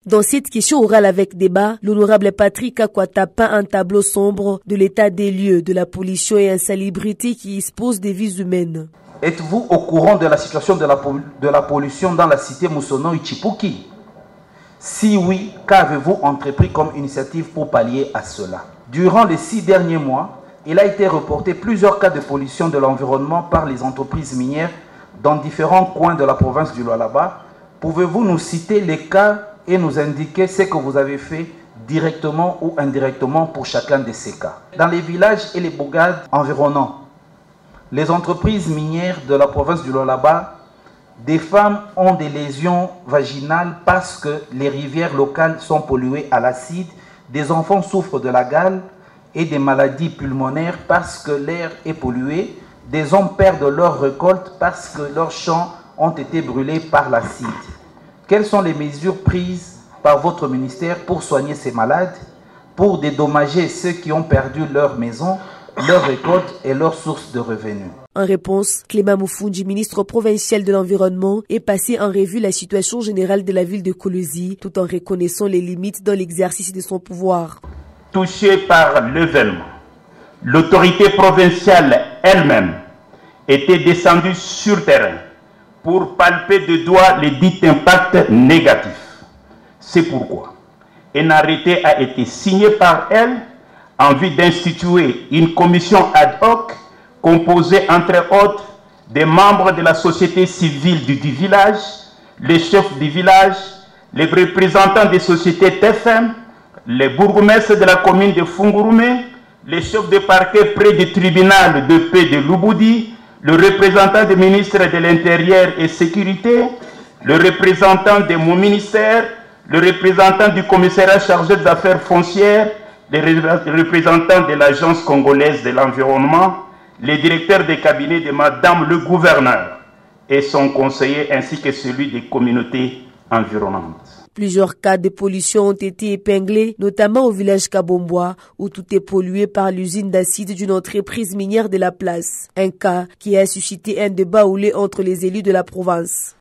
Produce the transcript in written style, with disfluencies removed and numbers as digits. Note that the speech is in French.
Dans cette question orale avec débat, l'honorable Patrick Akwata peint un tableau sombre de l'état des lieux, de la pollution et insalubrité qui expose des vies humaines. Êtes-vous au courant de la situation de la pollution dans la cité Musono Ichipuki? Si oui, qu'avez-vous entrepris comme initiative pour pallier à cela? Durant les 6 derniers mois, il a été reporté plusieurs cas de pollution de l'environnement par les entreprises minières dans différents coins de la province du Lualaba. Pouvez-vous nous citer les cas et nous indiquer ce que vous avez fait directement ou indirectement pour chacun de ces cas? Dans les villages et les bourgades environnants, les entreprises minières de la province du Lualaba, des femmes ont des lésions vaginales parce que les rivières locales sont polluées à l'acide, des enfants souffrent de la gale et des maladies pulmonaires parce que l'air est pollué, des hommes perdent leur récolte parce que leurs champs ont été brûlés par l'acide. Quelles sont les mesures prises par votre ministère pour soigner ces malades, pour dédommager ceux qui ont perdu leur maison, leur récolte et leur source de revenus? En réponse, Clément Moufoundji, ministre provincial de l'Environnement, est passé en revue la situation générale de la ville de Kolosi, tout en reconnaissant les limites dans l'exercice de son pouvoir. Touchée par l'événement, l'autorité provinciale elle-même était descendue sur terrain pour palper de doigt les dits impacts négatifs. C'est pourquoi un arrêté a été signé par elle en vue d'instituer une commission ad hoc composée entre autres des membres de la société civile du village, les chefs du village, les représentants des sociétés TFM, les bourgmestres de la commune de Fungurume, les chefs de parquet près du tribunal de paix de Lubudi, le représentant du ministre de l'Intérieur et Sécurité, le représentant de mon ministère, le représentant du commissariat chargé des affaires foncières, les représentants de l'Agence congolaise de l'environnement, les directeurs des cabinets de Madame le gouverneur et son conseiller ainsi que celui des communautés environnantes. Plusieurs cas de pollution ont été épinglés, notamment au village Kabomboa, où tout est pollué par l'usine d'acide d'une entreprise minière de la place. Un cas qui a suscité un débat houlé entre les élus de la province.